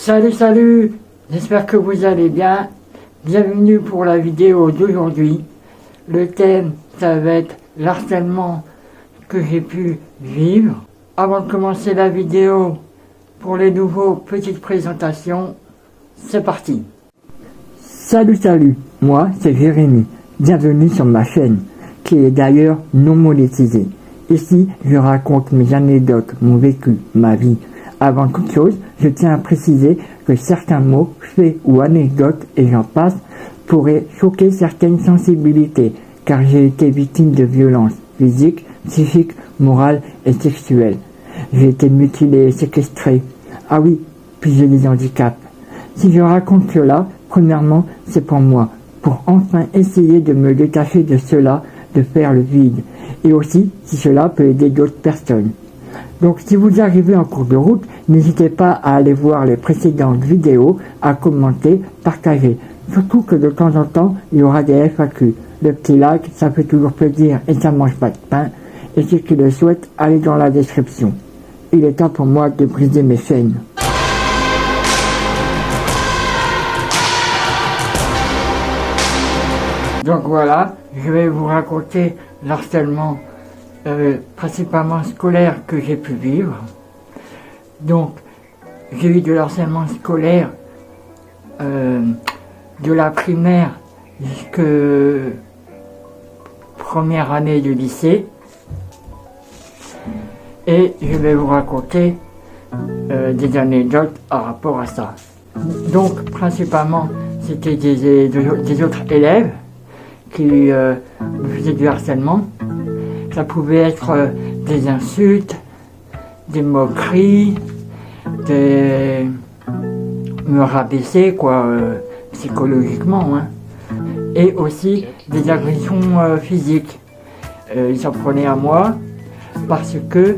Salut, j'espère que vous allez bien. Bienvenue pour la vidéo d'aujourd'hui. Le thème, ça va être l'harcèlement que j'ai pu vivre. Avant de commencer la vidéo, pour les nouveaux, petite présentation, c'est parti. Salut, moi c'est Jérémy. Bienvenue sur ma chaîne, qui est d'ailleurs non monétisée. Ici, je raconte mes anecdotes, mon vécu, ma vie. Avant toute chose, je tiens à préciser que certains mots, faits ou anecdotes, et j'en passe, pourraient choquer certaines sensibilités, car j'ai été victime de violences physiques, psychiques, morales et sexuelles. J'ai été mutilé et séquestré. Ah oui, puis j'ai des handicaps. Si je raconte cela, premièrement, c'est pour moi, pour enfin essayer de me détacher de cela, de faire le vide, et aussi si cela peut aider d'autres personnes. Donc si vous arrivez en cours de route, n'hésitez pas à aller voir les précédentes vidéos, à commenter, partager. Surtout que de temps en temps, il y aura des FAQ. Le petit like, ça fait toujours plaisir et ça mange pas de pain. Et ceux qui le souhaitent, allez dans la description. Il est temps pour moi de briser mes chaînes. Donc voilà, je vais vous raconter l'harcèlement principalement scolaire que j'ai pu vivre. Donc j'ai eu de l'harcèlement scolaire de la primaire jusqu'à première année de lycée, et je vais vous raconter des anecdotes à rapport à ça. Donc principalement c'était des autres élèves qui me faisaient du harcèlement. Ça pouvait être des insultes, des moqueries, me rabaisser quoi, psychologiquement, hein. Et aussi des agressions physiques. Ils s'en prenaient à moi parce que,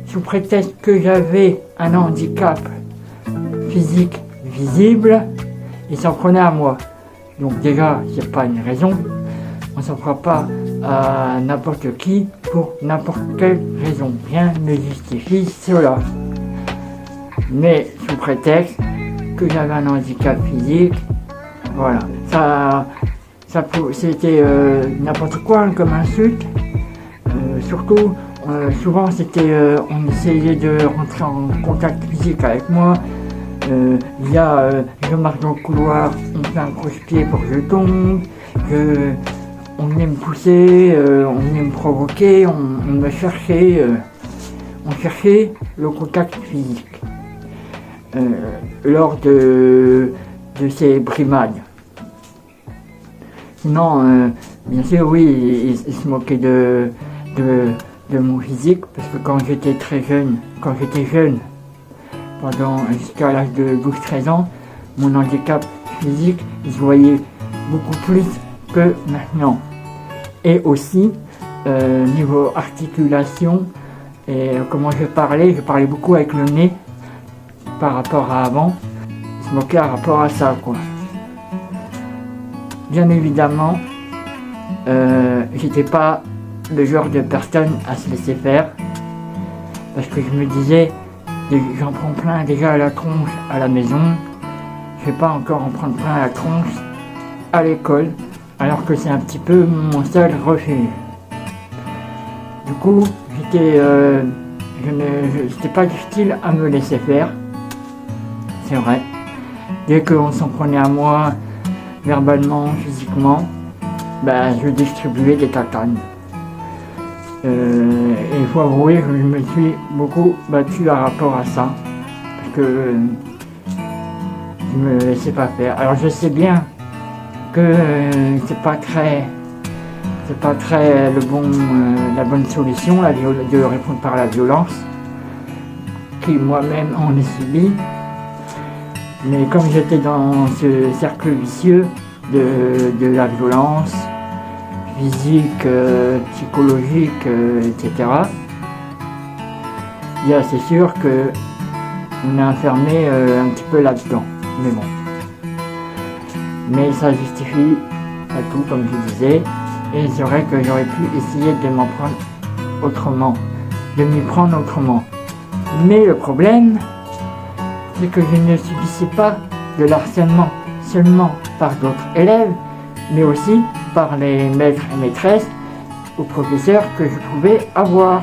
sous prétexte que j'avais un handicap physique visible, ils s'en prenaient à moi. Donc déjà, c'est pas une raison. On s'en fera pas à n'importe qui pour n'importe quelle raison. Rien ne justifie cela. Mais sous prétexte que j'avais un handicap physique, voilà. C'était n'importe quoi hein, comme insulte. Surtout, souvent c'était, on essayait de rentrer en contact physique avec moi. Je marche dans le couloir, on fait un croche-pied pour que je tombe, on venait me pousser, on venait me provoquer, on me cherchait, on cherchait le contact physique lors de ces brimades. Sinon, bien sûr, oui, ils se moquaient de mon physique, parce que quand j'étais jeune, jusqu'à l'âge de 12-13 ans, mon handicap physique, il se voyait beaucoup plus que maintenant. Et aussi, niveau articulation, et comment je parlais beaucoup avec le nez par rapport à avant. Ils se moquaient par rapport à ça, quoi. Bien évidemment, j'étais pas le genre de personne à se laisser faire, parce que je me disais, j'en prends plein déjà à la tronche à la maison, je vais pas encore en prendre plein à la tronche à l'école, alors que c'est un petit peu mon seul refuge. Du coup, j'étais pas du style à me laisser faire, c'est vrai. Dès qu'on s'en prenait à moi, verbalement, physiquement, je distribuais des tatanes. Et il faut avouer que je me suis beaucoup battu par rapport à ça, parce que je me laissais pas faire. Alors je sais bien que c'est pas très la bonne solution de répondre par la violence, qui moi-même en ai subi. Mais comme j'étais dans ce cercle vicieux de la violence physique, psychologique, etc., c'est sûr que on est enfermé un petit peu là-dedans. Mais bon. Mais ça justifie pas tout, comme je disais. Et c'est vrai que j'aurais pu essayer de m'en prendre autrement, de m'y prendre autrement. Mais le problème, c'est que je ne subissais pas de l'harcèlement seulement par d'autres élèves, mais aussi par les maîtres et maîtresses ou professeurs que je pouvais avoir.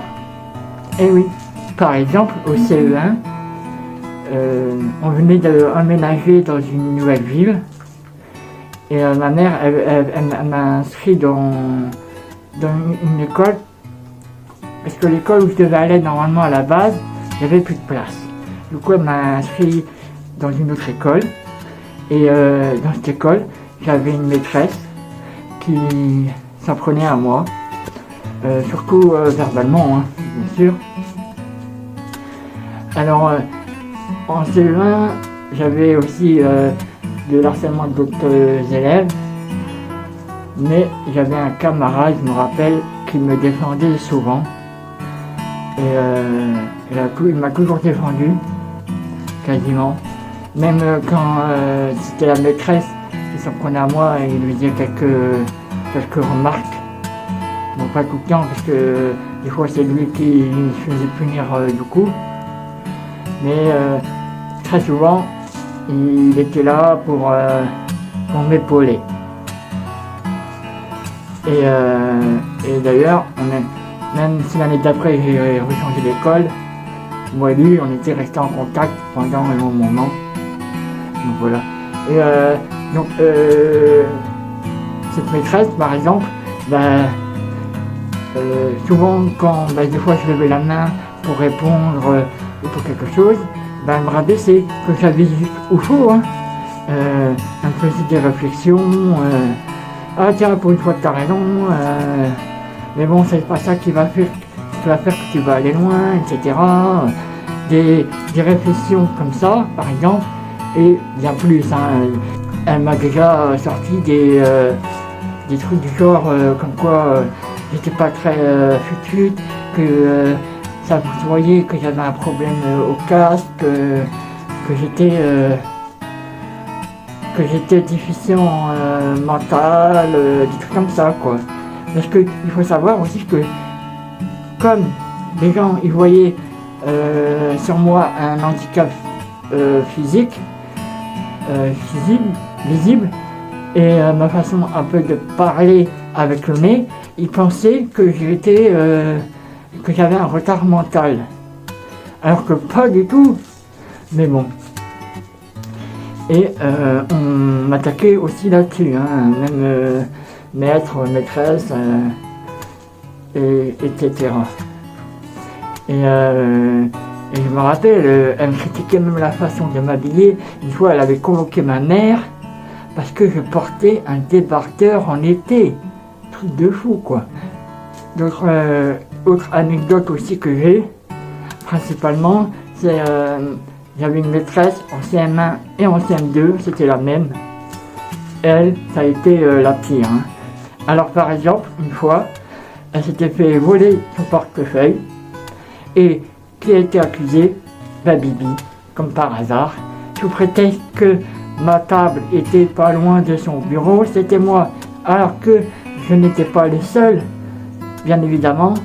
Et oui, par exemple au CE1, on venait d'emménager dans une nouvelle ville et ma mère elle m'a inscrit dans une école parce que l'école où je devais aller normalement à la base, il n'y avait plus de place. Du coup elle m'a inscrit dans une autre école et dans cette école j'avais une maîtresse qui s'en prenait à moi, surtout verbalement, hein, bien sûr. Alors en CE1 j'avais aussi de l'harcèlement d'autres élèves, mais j'avais un camarade, je me rappelle, qui me défendait souvent et il m'a toujours défendu, quasiment, même quand c'était la maîtresse qui s'en prenait à moi et il lui disait quelques remarques, bon pas tout le temps parce que des fois c'est lui qui se faisait punir du coup, mais très souvent il était là pour m'épauler. Et d'ailleurs, même si l'année d'après j'ai rechangé d'école, moi et lui on était restés en contact pendant un long moment. Donc voilà. Et cette maîtresse par exemple, souvent quand des fois je levais la main pour répondre ou pour quelque chose, elle me rabaissait, que j'avais juste au faux, hein. Elle me faisait des réflexions, ah tiens pour une fois t'as raison, mais bon c'est pas ça qui va faire que tu vas aller loin, etc. Des réflexions comme ça par exemple, et bien plus, hein. Elle m'a déjà sorti des trucs du genre comme quoi j'étais pas très fut-fut, que ça vous voyez que j'avais un problème au casque, que j'étais déficient mental, des trucs comme ça quoi. Parce que il faut savoir aussi que comme les gens ils voyaient sur moi un handicap physique, visible, et ma façon un peu de parler avec le nez, ils pensaient que que j'avais un retard mental, alors que pas du tout, mais bon. Et on m'attaquait aussi là-dessus, hein, même maître, maîtresse, etc. Et je me rappelle, elle me critiquait même la façon de m'habiller. Une fois, elle avait convoqué ma mère parce que je portais un débardeur en été. Truc de fou, quoi. Autre anecdote aussi que j'ai, principalement, c'est j'avais une maîtresse en CM1 et en CM2, c'était la même. Elle, ça a été la pire. Hein. Alors par exemple, une fois, elle s'était fait voler son portefeuille et qui a été accusée, Bibi, comme par hasard, sous prétexte que ma table était pas loin de son bureau, c'était moi, alors que je n'étais pas le seul, bien évidemment,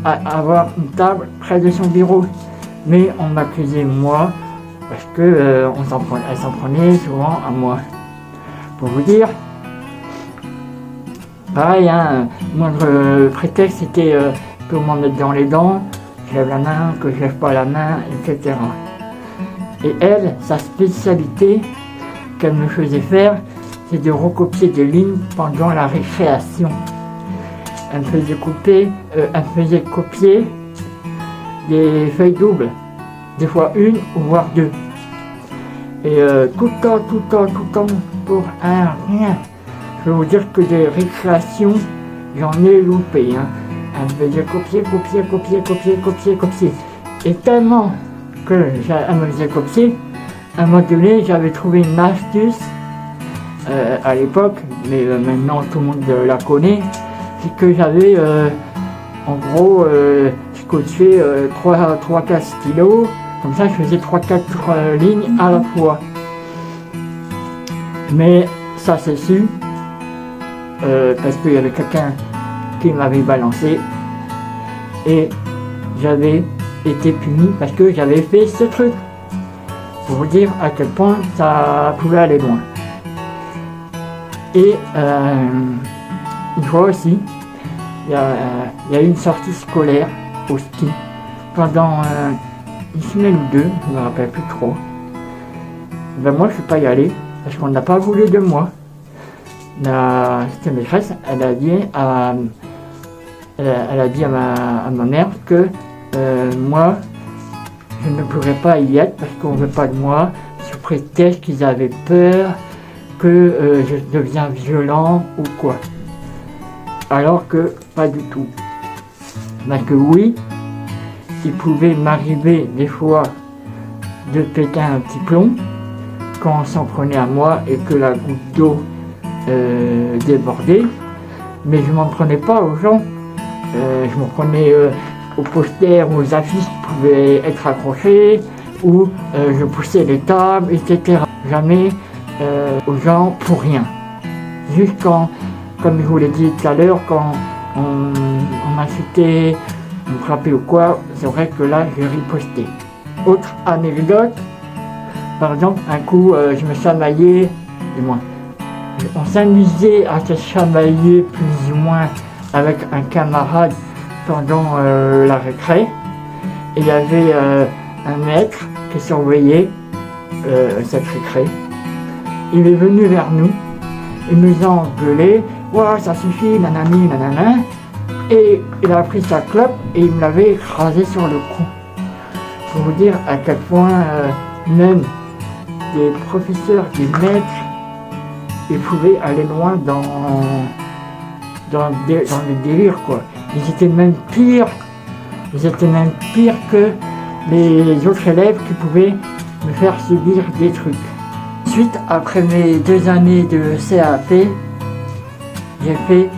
à avoir une table près de son bureau. Mais on m'accusait moi, parce que elle s'en prenait souvent à moi. Pour vous dire, pareil, hein, moindre prétexte c'était que m'en mettre dans les dents, je lève la main, que je lève pas la main, etc. Et elle, sa spécialité qu'elle me faisait faire, c'est de recopier des lignes pendant la récréation. Elle me faisait copier des feuilles doubles, des fois une ou voire deux. Et tout le temps, pour un rien. Je vais vous dire que des récréations, j'en ai loupé. Hein. Elle me faisait copier. Et tellement qu'elle me faisait copier, à un moment donné, j'avais trouvé une astuce à l'époque, mais maintenant tout le monde la connaît, c'est que j'avais en gros scotché 3-4 stylos, comme ça je faisais 3-4 lignes à la fois. Mais ça c'est su, parce qu'il y avait quelqu'un qui m'avait balancé et j'avais été puni parce que j'avais fait ce truc. pour vous dire à quel point ça pouvait aller loin. Et une fois aussi, il y a eu une sortie scolaire au ski pendant une semaine ou deux, je ne me rappelle plus trop. Ben moi je ne suis pas y allé parce qu'on n'a pas voulu de moi. Cette maîtresse, elle a dit à ma mère que moi je ne pourrais pas y être parce qu'on ne veut pas de moi, sous prétexte qu'ils avaient peur que je deviens violent ou quoi. Alors que pas du tout. Parce que oui, il pouvait m'arriver des fois de péter un petit plomb quand on s'en prenait à moi et que la goutte d'eau débordait, mais je m'en prenais pas aux gens. Je m'en prenais aux posters, aux affiches qui pouvaient être accrochées, ou je poussais les tables, etc. Jamais aux gens pour rien. Juste quand, comme je vous l'ai dit tout à l'heure, quand on m'insultait, on me frappait ou quoi, c'est vrai que là, j'ai riposté. Autre anecdote, par exemple, un coup, je me chamaillais, du moins, on s'amusait à se chamailler plus ou moins avec un camarade pendant la récré. Et il y avait un maître qui surveillait cette récré. Il est venu vers nous, il nous a engueulé, ouais, ça suffit, nanani, nanana. Et il a pris sa clope et il me l'avait écrasé sur le cou. Pour vous dire à quel point même des professeurs, des maîtres, ils pouvaient aller loin dans le délire, quoi. Ils étaient même pires que les autres élèves qui pouvaient me faire subir des trucs. Ensuite, après mes 2 années de CAP, j'ai fait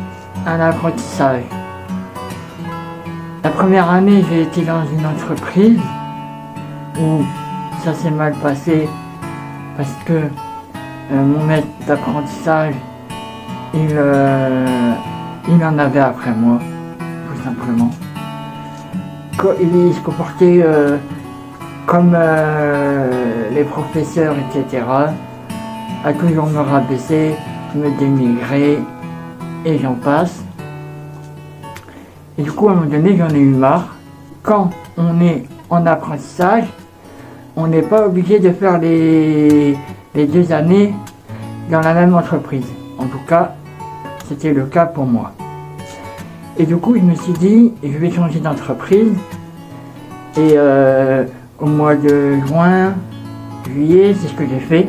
un apprentissage. La première année, j'ai été dans une entreprise où ça s'est mal passé parce que mon maître d'apprentissage, il en avait après moi, tout simplement. Il se comportait comme les professeurs, etc., à toujours me rabaisser, me dénigrer, et j'en passe. Et du coup, à un moment donné, j'en ai eu marre. Quand on est en apprentissage, on n'est pas obligé de faire les 2 années dans la même entreprise. En tout cas, c'était le cas pour moi. Et du coup, je me suis dit, je vais changer d'entreprise. Et au mois de juin, juillet, c'est ce que j'ai fait.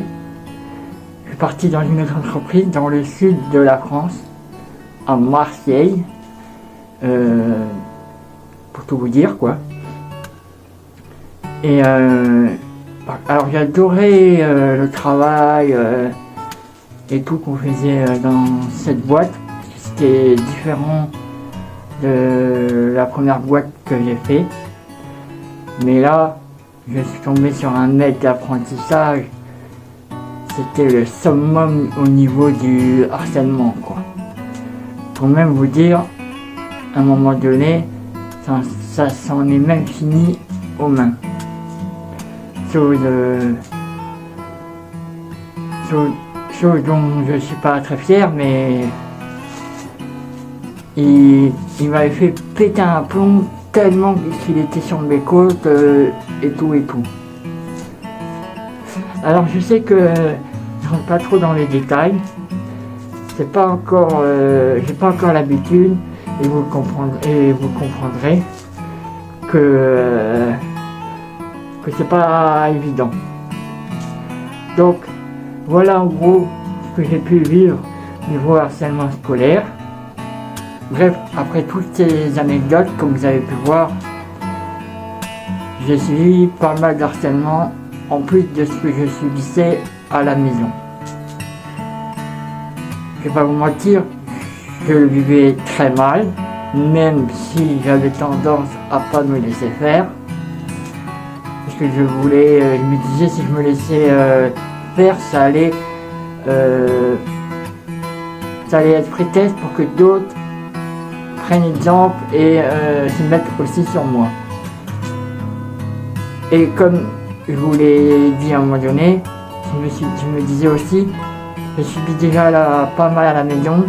Je suis parti dans une autre entreprise dans le sud de la France, à Marseille. Pour tout vous dire, quoi. Et alors j'adorais le travail et tout qu'on faisait dans cette boîte. C'était différent de la première boîte que j'ai fait. Mais là, je suis tombé sur un maître d'apprentissage. C'était le summum au niveau du harcèlement, quoi. Pour même vous dire, à un moment donné, ça s'en est même fini aux mains. Chose dont je ne suis pas très fier, mais il m'avait fait péter un plomb tellement qu'il était sur mes côtes et tout. Alors je sais que je rentre pas trop dans les détails, c'est pas encore, j'ai pas encore l'habitude, et vous comprendrez que c'est pas évident. Donc voilà en gros ce que j'ai pu vivre niveau harcèlement scolaire. Bref, après toutes ces anecdotes, comme vous avez pu voir, j'ai subi pas mal d'harcèlement en plus de ce que je subissais à la maison. Je vais pas vous mentir, je le vivais très mal, même si j'avais tendance à pas me laisser faire. Parce que je me disais si je me laissais faire, ça allait être prétexte pour que d'autres prennent exemple et se mettent aussi sur moi. Et comme je vous l'ai dit à un moment donné, je me disais aussi, je subis déjà pas mal à la maison.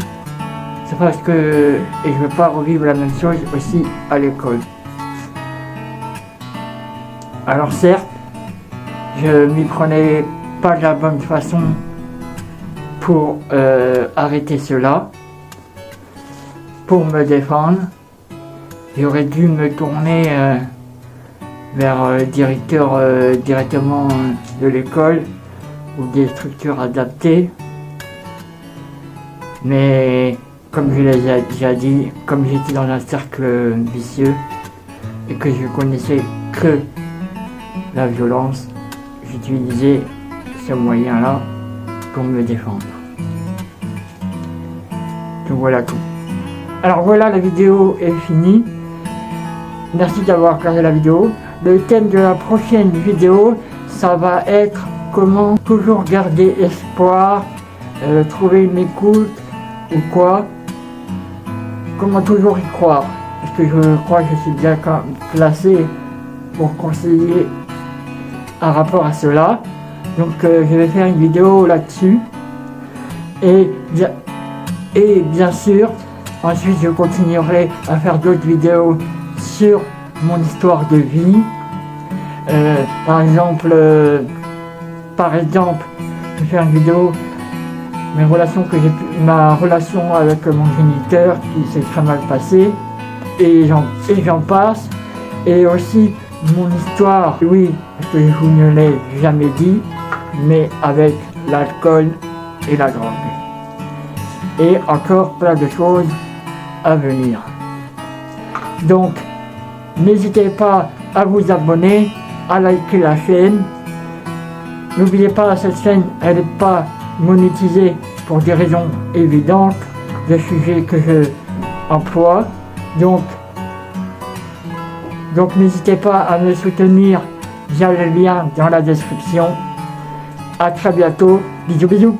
C'est parce que et je ne veux pas revivre la même chose aussi à l'école. Alors certes, je m'y prenais pas de la bonne façon pour arrêter cela, pour me défendre. J'aurais dû me tourner vers le directeur directement de l'école ou des structures adaptées. Mais comme je l'ai déjà dit, comme j'étais dans un cercle vicieux et que je connaissais que la violence, j'utilisais ce moyen-là pour me défendre. Donc voilà tout. Alors voilà, la vidéo est finie. Merci d'avoir regardé la vidéo. Le thème de la prochaine vidéo, ça va être comment toujours garder espoir, trouver une écoute ou quoi. Comment toujours y croire. Parce que je crois que je suis bien placé pour conseiller un rapport à cela. Donc je vais faire une vidéo là-dessus. Et bien sûr, ensuite je continuerai à faire d'autres vidéos sur mon histoire de vie. Par exemple, je vais faire une vidéo ma relation avec mon géniteur qui s'est très mal passée, et j'en passe. Et aussi mon histoire, oui, parce que je vous ne l'ai jamais dit, mais avec l'alcool et la drogue. Et encore plein de choses à venir. Donc, n'hésitez pas à vous abonner, à liker la chaîne. N'oubliez pas, cette chaîne, elle n'est pas monétisée pour des raisons évidentes, des sujets que je emploie. Donc n'hésitez pas à me soutenir via le lien dans la description. À très bientôt. Bisous bisous.